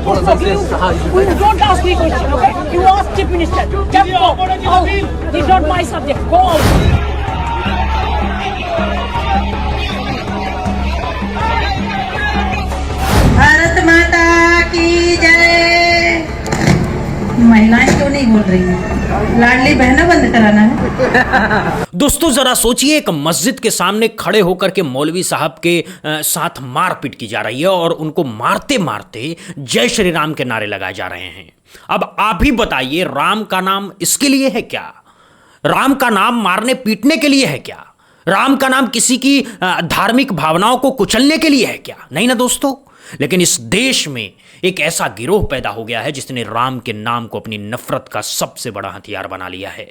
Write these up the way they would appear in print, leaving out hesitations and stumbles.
that was for you. Don't ask me question, okay? You ask Chief Minister. Just go. Oh, this is not my subject. Go out. Bharat माता की जय। महिलाएं क्यों नहीं बोल रही हैं? लाडली बहना बंद कराना है। दोस्तों जरा सोचिए, एक मस्जिद के सामने खड़े होकर के मौलवी साहब के साथ मारपीट की जा रही है और उनको मारते मारते जय श्री राम के नारे लगाए जा रहे हैं। अब आप ही बताइए, राम का नाम इसके लिए है क्या? राम का नाम मारने पीटने के लिए है क्या? राम का नाम किसी की धार्मिक भावनाओं को कुचलने के लिए है क्या? नहीं ना दोस्तों। लेकिन इस देश में एक ऐसा गिरोह पैदा हो गया है जिसने राम के नाम को अपनी नफरत का सबसे बड़ा हथियार बना लिया है।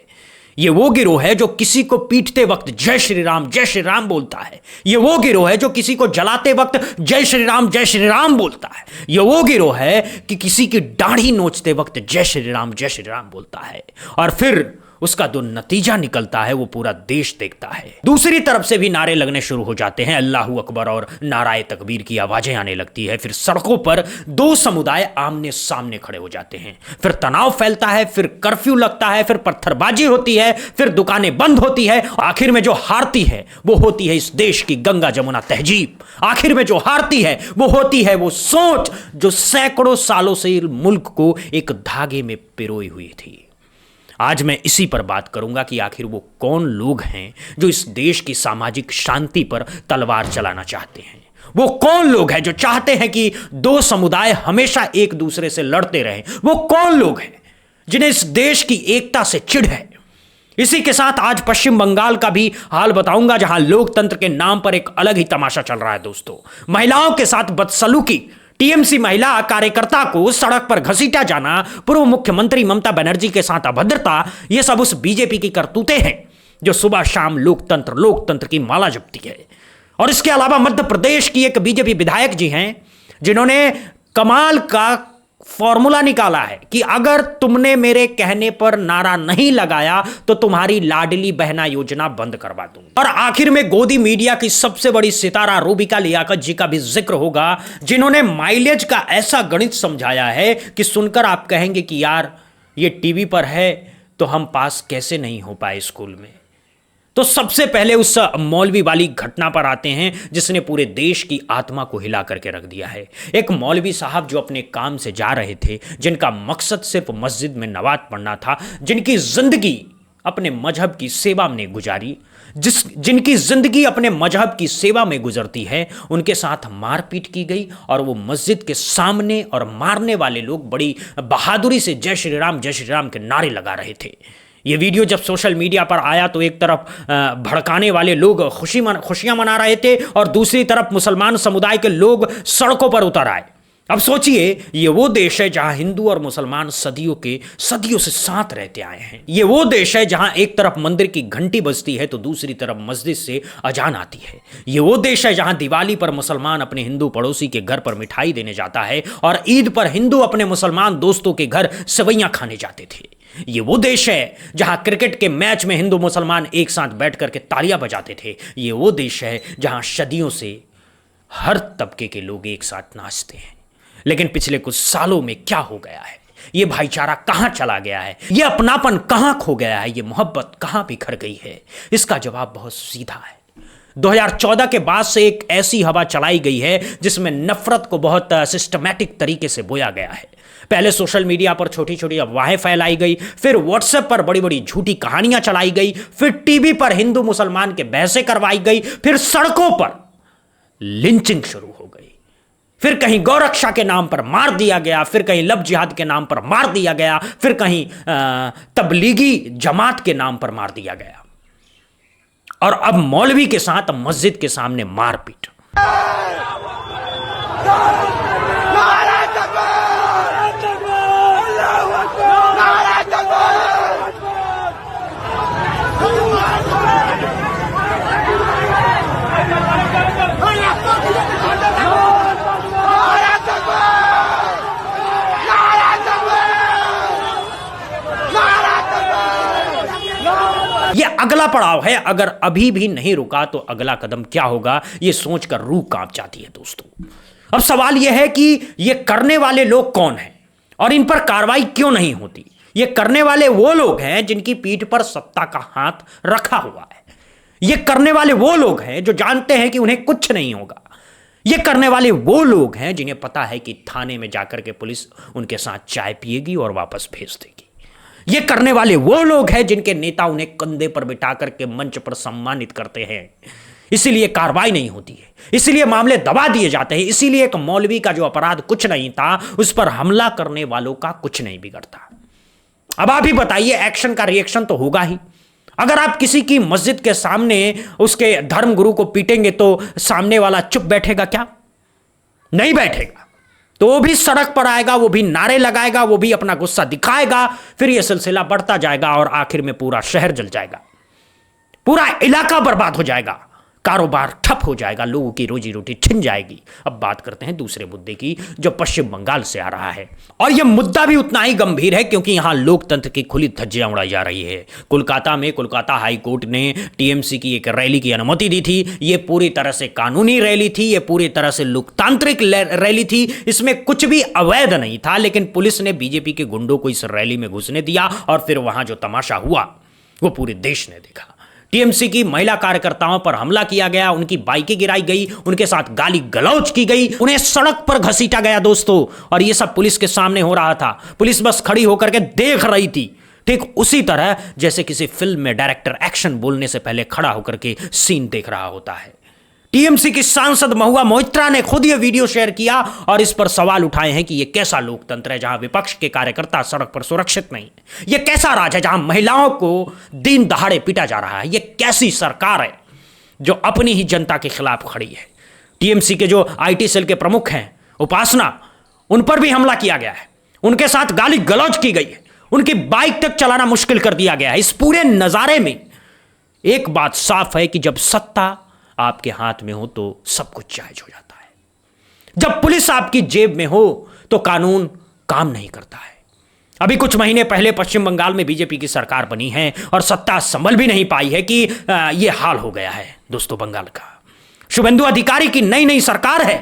ये वो गिरोह है जो किसी को पीटते वक्त जय श्री राम बोलता है। ये वो गिरोह है जो किसी को जलाते वक्त जय श्री राम बोलता है। ये वो गिरोह है कि किसी की दाढ़ी नोचते वक्त जय श्री राम बोलता है। और फिर उसका जो नतीजा निकलता है वो पूरा देश देखता है। दूसरी तरफ से भी नारे लगने शुरू हो जाते हैं, अल्लाहू अकबर और नाराए तकबीर की आवाजें आने लगती है। फिर सड़कों पर दो समुदाय आमने सामने खड़े हो जाते हैं। फिर तनाव फैलता है, फिर कर्फ्यू लगता है, फिर पत्थरबाजी होती है, फिर दुकानें बंद होती है। आखिर में जो हारती है वो होती है इस देश की गंगा जमुना तहजीब। आखिर में जो हारती है वो होती है वो सोच जो सैकड़ों सालों से मुल्क को एक धागे में पिरोई हुई थी। आज मैं इसी पर बात करूंगा कि आखिर वो कौन लोग हैं जो इस देश की सामाजिक शांति पर तलवार चलाना चाहते हैं। वो कौन लोग हैं जो चाहते हैं कि दो समुदाय हमेशा एक दूसरे से लड़ते रहें। वो कौन लोग हैं जिन्हें इस देश की एकता से चिढ़ है। इसी के साथ आज पश्चिम बंगाल का भी हाल बताऊंगा, जहां लोकतंत्र के नाम पर एक अलग ही तमाशा चल रहा है। दोस्तों, महिलाओं के साथ बदसलूकी, टीएमसी महिला कार्यकर्ता को सड़क पर घसीटा जाना, पूर्व मुख्यमंत्री ममता बनर्जी के साथ अभद्रता, ये सब उस बीजेपी की करतूतें हैं जो सुबह शाम लोकतंत्र की माला जपती है। और इसके अलावा मध्य प्रदेश की एक बीजेपी विधायक जी हैं जिन्होंने कमाल का फॉर्मूला निकाला है कि अगर तुमने मेरे कहने पर नारा नहीं लगाया तो तुम्हारी लाडली बहना योजना बंद करवा दूंगी। और आखिर में गोदी मीडिया की सबसे बड़ी सितारा रूबिका लियाकत जी का भी जिक्र होगा, जिन्होंने माइलेज का ऐसा गणित समझाया है कि सुनकर आप कहेंगे कि यार ये टीवी पर है तो हम पास कैसे नहीं हो पाए स्कूल में। तो सबसे पहले उस मौलवी वाली घटना पर आते हैं जिसने पूरे देश की आत्मा को हिला करके रख दिया है। एक मौलवी साहब जो अपने काम से जा रहे थे, जिनका मकसद सिर्फ मस्जिद में नमाज पढ़ना था, जिनकी जिंदगी अपने मजहब की सेवा में गुजारी, जिनकी जिंदगी अपने मजहब की सेवा में गुजरती है, उनके साथ मारपीट की गई। और वो मस्जिद के सामने और मारने वाले लोग बड़ी बहादुरी से जय श्री राम के नारे लगा रहे थे। ये वीडियो जब सोशल मीडिया पर आया तो एक तरफ भड़काने वाले लोग खुशियां मना रहे थे और दूसरी तरफ मुसलमान समुदाय के लोग सड़कों पर उतर आए। अब सोचिए, ये वो देश है जहां हिंदू और मुसलमान सदियों से साथ रहते आए हैं। ये वो देश है जहां एक तरफ मंदिर की घंटी बजती है तो दूसरी तरफ मस्जिद से अजान आती है। ये वो देश है जहां दिवाली पर मुसलमान अपने हिंदू पड़ोसी के घर पर मिठाई देने जाता है और ईद पर हिंदू अपने मुसलमान दोस्तों के घर सेवैयां खाने जाते थे। ये वो देश है जहां क्रिकेट के मैच में हिंदू मुसलमान एक साथ बैठ करके तालियां बजाते थे। ये वो देश है जहां सदियों से हर तबके के लोग एक साथ नाचते हैं। लेकिन पिछले कुछ सालों में क्या हो गया है? ये भाईचारा कहां चला गया है? ये अपनापन कहां खो गया है? ये मोहब्बत कहां बिखर गई है? इसका जवाब बहुत सीधा है। 2014 के बाद से एक ऐसी हवा चलाई गई है जिसमें नफरत को बहुत सिस्टमैटिक तरीके से बोया गया है। पहले सोशल मीडिया पर छोटी छोटी अफवाहें फैलाई गई, फिर व्हाट्सएप पर बड़ी बड़ी झूठी कहानियां चलाई गई, फिर टीवी पर हिंदू मुसलमान के बहसें करवाई गई, फिर सड़कों पर लिंचिंग शुरू हो गई, फिर कहीं गौरक्षा के नाम पर मार दिया गया, फिर कहीं लव जिहाद के नाम पर मार दिया गया, फिर कहीं तबलीगी जमात के नाम पर मार दिया गया, और अब मौलवी के साथ मस्जिद के सामने मारपीट। ये अगला पड़ाव है। अगर अभी भी नहीं रुका तो अगला कदम क्या होगा, ये सोचकर रूह कांप जाती है दोस्तों। अब सवाल यह है कि ये करने वाले लोग कौन हैं और इन पर कार्रवाई क्यों नहीं होती। ये करने वाले वो लोग हैं जिनकी पीठ पर सत्ता का हाथ रखा हुआ है। ये करने वाले वो लोग हैं जो जानते हैं कि उन्हें कुछ नहीं होगा। ये करने वाले वो लोग हैं जिन्हें पता है कि थाने में जाकर के पुलिस उनके साथ चाय पिएगी और वापस भेज देगी। ये करने वाले वो लोग हैं जिनके नेता उन्हें कंधे पर बिठा करके मंच पर सम्मानित करते हैं। इसीलिए कार्रवाई नहीं होती है, इसीलिए मामले दबा दिए जाते हैं, इसीलिए एक मौलवी का जो अपराध कुछ नहीं था उस पर हमला करने वालों का कुछ नहीं बिगड़ता। अब आप ही बताइए, एक्शन का रिएक्शन तो होगा ही। अगर आप किसी की मस्जिद के सामने उसके धर्मगुरु को पीटेंगे तो सामने वाला चुप बैठेगा क्या? नहीं बैठेगा। तो वो भी सड़क पर आएगा, वो भी नारे लगाएगा, वो भी अपना गुस्सा दिखाएगा। फिर यह सिलसिला बढ़ता जाएगा और आखिर में पूरा शहर जल जाएगा, पूरा इलाका बर्बाद हो जाएगा, कारोबार ठप हो जाएगा, लोगों की रोजी रोटी छिन जाएगी। अब बात करते हैं दूसरे मुद्दे की जो पश्चिम बंगाल से आ रहा है, और यह मुद्दा भी उतना ही गंभीर है क्योंकि यहां लोकतंत्र की खुली धज्जियां उड़ाई जा रही है। कोलकाता में कोलकाता हाई कोर्ट ने टीएमसी की एक रैली की अनुमति दी थी। यह पूरी तरह से कानूनी रैली थी, यह पूरी तरह से लोकतांत्रिक रैली थी, इसमें कुछ भी अवैध नहीं था। लेकिन पुलिस ने बीजेपी के गुंडों को इस रैली में घुसने दिया और फिर वहां जो तमाशा हुआ वो पूरे देश ने देखा। टीएमसी की महिला कार्यकर्ताओं पर हमला किया गया, उनकी बाइकें गिराई गई, उनके साथ गाली गलौज की गई, उन्हें सड़क पर घसीटा गया दोस्तों। और यह सब पुलिस के सामने हो रहा था। पुलिस बस खड़ी होकर के देख रही थी, ठीक उसी तरह जैसे किसी फिल्म में डायरेक्टर एक्शन बोलने से पहले खड़ा होकर के सीन देख रहा होता है। टीएमसी की सांसद महुआ मोइत्रा ने खुद यह वीडियो शेयर किया और इस पर सवाल उठाए हैं कि यह कैसा लोकतंत्र है जहां विपक्ष के कार्यकर्ता सड़क पर सुरक्षित नहीं है। यह कैसा राज है जहां महिलाओं को दिन दहाड़े पीटा जा रहा है। यह कैसी सरकार है जो अपनी ही जनता के खिलाफ खड़ी है। टीएमसी के जो आईटी सेल के प्रमुख हैं उपासना, उन पर भी हमला किया गया है, उनके साथ गाली गलौज की गई है, उनकी बाइक तक चलाना मुश्किल कर दिया गया है। इस पूरे नजारे में एक बात साफ है कि जब सत्ता आपके हाथ में हो तो सब कुछ जायज हो जाता है। जब पुलिस आपकी जेब में हो तो कानून काम नहीं करता है। अभी कुछ महीने पहले पश्चिम बंगाल में बीजेपी की सरकार बनी है और सत्ता संभल भी नहीं पाई है कि यह हाल हो गया है दोस्तों बंगाल का। शुभेंदु अधिकारी की नई नई सरकार है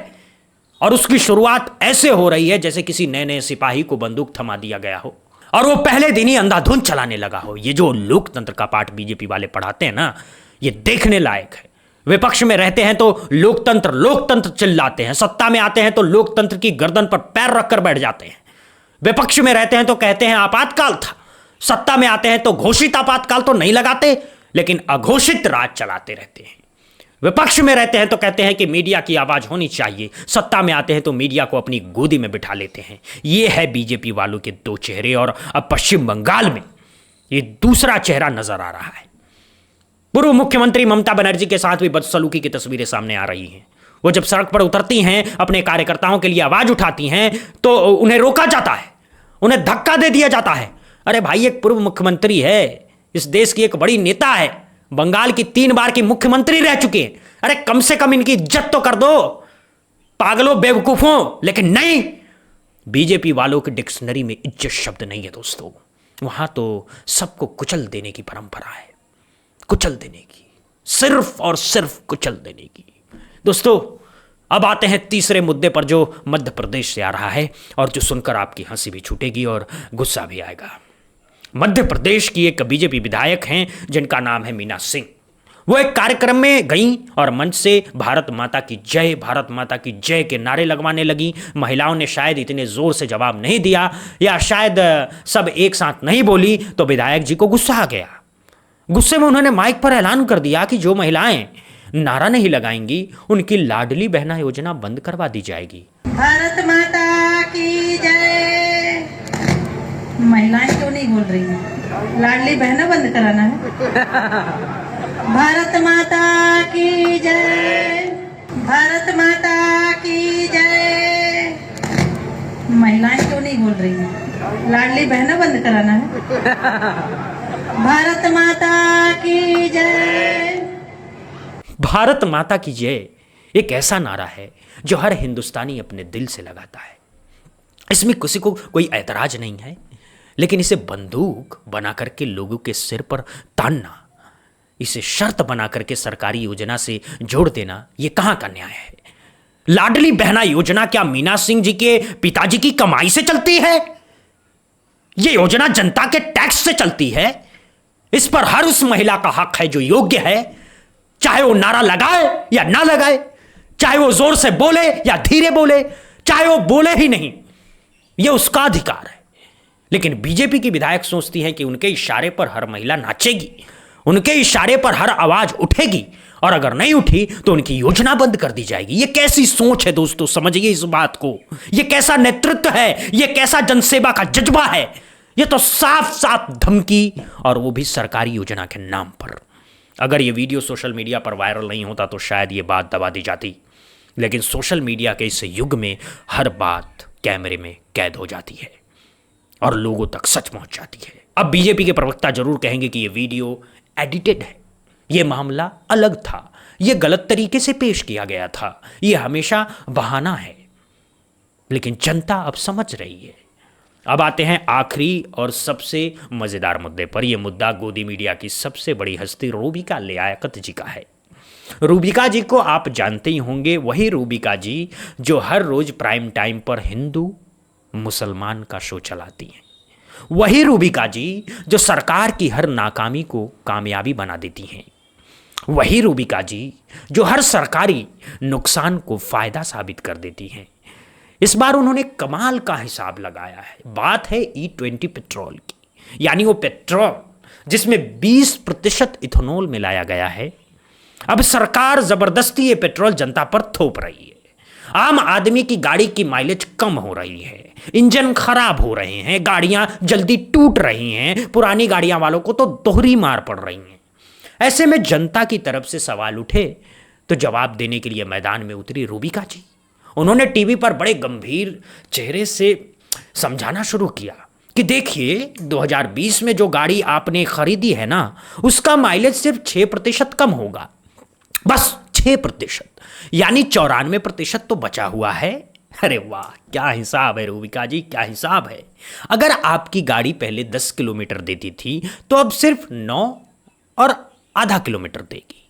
और उसकी शुरुआत ऐसे हो रही है जैसे किसी नए नए सिपाही को बंदूक थमा दिया गया हो और वो पहले दिन ही अंधाधुंध चलाने लगा हो। ये जो लोकतंत्र का पाठ बीजेपी वाले पढ़ाते हैं ना, ये देखने लायक है। विपक्ष में रहते हैं तो लोकतंत्र लोकतंत्र चिल्लाते हैं, सत्ता में आते हैं तो लोकतंत्र की गर्दन पर पैर रखकर बैठ जाते हैं। विपक्ष में रहते हैं तो कहते हैं आपातकाल था, सत्ता में आते हैं तो घोषित आपातकाल तो नहीं लगाते लेकिन अघोषित राज चलाते रहते हैं। विपक्ष में रहते हैं तो कहते हैं कि मीडिया की आवाज होनी चाहिए, सत्ता में आते हैं तो मीडिया को अपनी गोदी में बिठा लेते हैं। यह है बीजेपी वालों के दो चेहरे और अब पश्चिम बंगाल में यह दूसरा चेहरा नजर आ रहा है। पूर्व मुख्यमंत्री ममता बनर्जी के साथ भी बदसलूकी की तस्वीरें सामने आ रही हैं। वो जब सड़क पर उतरती हैं, अपने कार्यकर्ताओं के लिए आवाज उठाती हैं तो उन्हें रोका जाता है, उन्हें धक्का दे दिया जाता है। अरे भाई, एक पूर्व मुख्यमंत्री है, इस देश की एक बड़ी नेता है, बंगाल की 3 बार की मुख्यमंत्री रह चुके हैं। अरे कम से कम इनकी इज्जत तो कर दो पागलों बेवकूफों। लेकिन नहीं, बीजेपी वालों की डिक्शनरी में इज्जत शब्द नहीं है दोस्तों। वहां तो सबको कुचल देने की परंपरा है, कुचल देने की, सिर्फ और सिर्फ कुचल देने की। दोस्तों अब आते हैं तीसरे मुद्दे पर जो मध्य प्रदेश से आ रहा है और जो सुनकर आपकी हंसी भी छूटेगी और गुस्सा भी आएगा। मध्य प्रदेश की एक बीजेपी विधायक हैं जिनका नाम है मीना सिंह। वो एक कार्यक्रम में गई और मंच से भारत माता की जय, भारत माता की जय के नारे लगवाने लगी। महिलाओं ने शायद इतने जोर से जवाब नहीं दिया या शायद सब एक साथ नहीं बोली तो विधायक जी को गुस्सा आ गया। गुस्से में उन्होंने माइक पर ऐलान कर दिया कि जो महिलाएं नारा नहीं लगाएंगी उनकी लाडली बहना योजना बंद करवा दी जाएगी। भारत माता की जय। महिलाएं क्यों नहीं बोल रही हैं? लाडली बहना बंद कराना है। भारत माता की जय, भारत माता की जय। महिलाएं क्यों नहीं बोल रही हैं? लाडली बहना बंद कराना है। भारत माता की जय। भारत माता की जय एक ऐसा नारा है जो हर हिंदुस्तानी अपने दिल से लगाता है। इसमें किसी को कोई ऐतराज नहीं है, लेकिन इसे बंदूक बना करके लोगों के सिर पर तानना, इसे शर्त बना करके सरकारी योजना से जोड़ देना, यह कहां का न्याय है? लाडली बहना योजना क्या मीना सिंह जी के पिताजी की कमाई से चलती है? यह योजना जनता के टैक्स से चलती है। इस पर हर उस महिला का हक है जो योग्य है, चाहे वो नारा लगाए या ना लगाए, चाहे वो जोर से बोले या धीरे बोले, चाहे वो बोले ही नहीं, यह उसका अधिकार है। लेकिन बीजेपी की विधायक सोचती हैं कि उनके इशारे पर हर महिला नाचेगी, उनके इशारे पर हर आवाज उठेगी, और अगर नहीं उठी तो उनकी योजना बंद कर दी जाएगी। यह कैसी सोच है दोस्तों, समझिए इस बात को। यह कैसा नेतृत्व है, यह कैसा जनसेवा का जज्बा है। यह तो साफ साफ धमकी, और वो भी सरकारी योजना के नाम पर। अगर यह वीडियो सोशल मीडिया पर वायरल नहीं होता तो शायद यह बात दबा दी जाती, लेकिन सोशल मीडिया के इस युग में हर बात कैमरे में कैद हो जाती है और लोगों तक सच पहुंच जाती है। अब बीजेपी के प्रवक्ता जरूर कहेंगे कि यह वीडियो एडिटेड है, यह मामला अलग था, यह गलत तरीके से पेश किया गया था, यह हमेशा बहाना है। लेकिन जनता अब समझ रही है। अब आते हैं आखिरी और सबसे मजेदार मुद्दे पर। यह मुद्दा गोदी मीडिया की सबसे बड़ी हस्ती रूबिका लियाकत जी का है। रूबिका जी को आप जानते ही होंगे, वही रूबिका जी जो हर रोज प्राइम टाइम पर हिंदू मुसलमान का शो चलाती हैं। वही रूबिका जी जो सरकार की हर नाकामी को कामयाबी बना देती हैं। वही रूबिका जी जो हर सरकारी नुकसान को फायदा साबित कर देती हैं। इस बार उन्होंने कमाल का हिसाब लगाया है। बात है E20 पेट्रोल की, यानी वो पेट्रोल जिसमें 20% इथेनॉल मिलाया गया है। अब सरकार जबरदस्ती ये पेट्रोल जनता पर थोप रही है। आम आदमी की गाड़ी की माइलेज कम हो रही है, इंजन खराब हो रहे हैं, गाड़ियां जल्दी टूट रही हैं, पुरानी गाड़ियां वालों को तो दोहरी मार पड़ रही है। ऐसे में जनता की तरफ से सवाल उठे तो जवाब देने के लिए मैदान में उतरी रूबिका जी। उन्होंने टीवी पर बड़े गंभीर चेहरे से समझाना शुरू किया कि देखिए 2020 में जो गाड़ी आपने खरीदी है ना, उसका माइलेज सिर्फ 6% कम होगा, बस 6%, यानी 94% तो बचा हुआ है। अरे वाह, क्या हिसाब है रूबिका जी, क्या हिसाब है। अगर आपकी गाड़ी पहले 10 किलोमीटर देती थी तो अब सिर्फ 9 और आधा किलोमीटर देगी।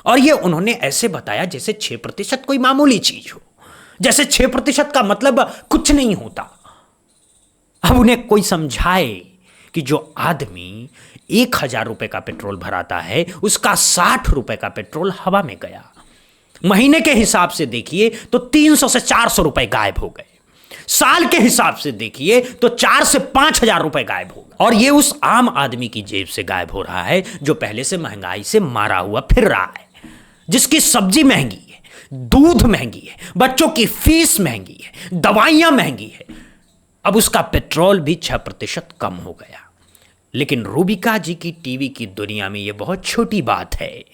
और ये उन्होंने ऐसे बताया जैसे 6% कोई मामूली चीज हो, जैसे 6% का मतलब कुछ नहीं होता। अब उन्हें कोई समझाए कि जो आदमी 1000 रुपए का पेट्रोल भराता है, उसका 60 रुपए का पेट्रोल हवा में गया। महीने के हिसाब से देखिए तो 300 से 400 रुपए गायब हो गए। साल के हिसाब से देखिए तो 4 से 5000 रुपए गायब हो गए। और ये उस आम आदमी की जेब से गायब हो रहा है जो पहले से महंगाई से मारा हुआ फिर रहा है, जिसकी सब्जी महंगी है, दूध महंगी है, बच्चों की फीस महंगी है, दवाइयां महंगी है। अब उसका पेट्रोल भी 6% कम हो गया। लेकिन रूबिका जी की टीवी की दुनिया में यह बहुत छोटी बात है,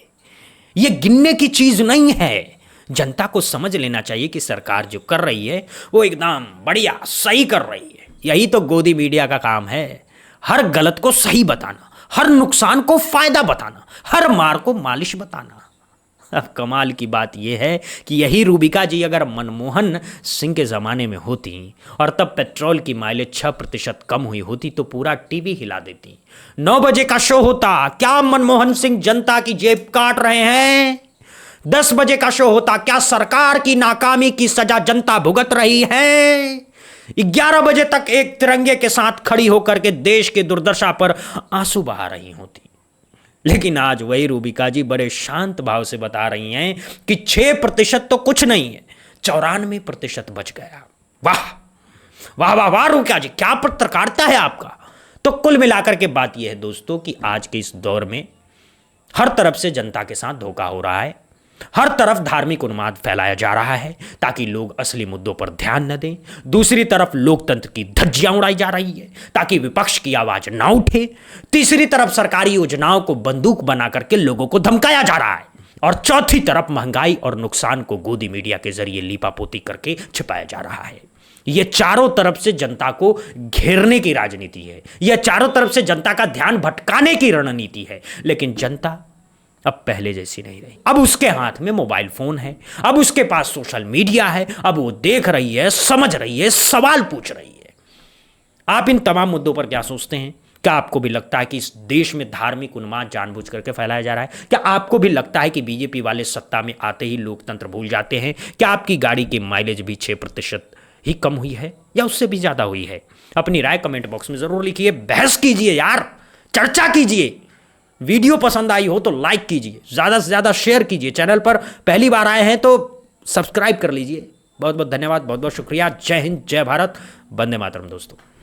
यह गिनने की चीज नहीं है। जनता को समझ लेना चाहिए कि सरकार जो कर रही है वो एकदम बढ़िया सही कर रही है। यही तो गोदी मीडिया का काम है, हर गलत को सही बताना, हर नुकसान को फायदा बताना, हर मार को मालिश बताना। अब कमाल की बात यह है कि यही रूबिका जी अगर मनमोहन सिंह के ज़माने में होती और तब पेट्रोल की माइलेज 6% कम हुई होती तो पूरा टीवी हिला देती। 9 बजे का शो होता, क्या मनमोहन सिंह जनता की जेब काट रहे हैं? 10 बजे का शो होता, क्या सरकार की नाकामी की सजा जनता भुगत रही है? 11 बजे तक एक तिरंगे के साथ खड़ी होकर के देश के दुर्दशा पर आंसू बहा रही होती। लेकिन आज वही रूबिका जी बड़े शांत भाव से बता रही हैं कि 6% तो कुछ नहीं है, 94% बच गया। वाह वाह वाह वाह रूबिका जी, क्या पत्रकारिता है आपका। तो कुल मिलाकर के बात यह है दोस्तों कि आज के इस दौर में हर तरफ से जनता के साथ धोखा हो रहा है, हर तरफ धार्मिक उन्माद फैलाया जा रहा है ताकि लोग असली मुद्दों पर ध्यान न दें। दूसरी तरफ लोकतंत्र की धज्जियां उड़ाई जा रही है ताकि विपक्ष की आवाज ना उठे। तीसरी तरफ सरकारी योजनाओं को बंदूक बना करके लोगों को धमकाया जा रहा है। और चौथी तरफ महंगाई और नुकसान को गोदी मीडिया के जरिए लीपापोती करके छिपाया जा रहा है। यह चारों तरफ से जनता को घेरने की राजनीति है, यह चारों तरफ से जनता का ध्यान भटकाने की रणनीति है। लेकिन जनता अब पहले जैसी नहीं रही। अब उसके हाथ में मोबाइल फोन है, अब उसके पास सोशल मीडिया है, अब वो देख रही है, समझ रही है, सवाल पूछ रही है। आप इन तमाम मुद्दों पर क्या सोचते हैं? क्या आपको भी लगता है कि इस देश में धार्मिक उन्माद जानबूझ करके फैलाया जा रहा है? क्या आपको भी लगता है कि बीजेपी वाले सत्ता में आते ही लोकतंत्र भूल जाते हैं? क्या आपकी गाड़ी की माइलेज भी 6% ही कम हुई है या उससे भी ज़्यादा हुई है? अपनी राय कमेंट बॉक्स में ज़रूर लिखिए, बहस कीजिए यार, चर्चा कीजिए। वीडियो पसंद आई हो तो लाइक कीजिए, ज़्यादा से ज़्यादा शेयर कीजिए। चैनल पर पहली बार आए हैं तो सब्सक्राइब कर लीजिए। बहुत बहुत धन्यवाद, बहुत बहुत शुक्रिया। जय हिंद, जय भारत, वंदे मातरम दोस्तों।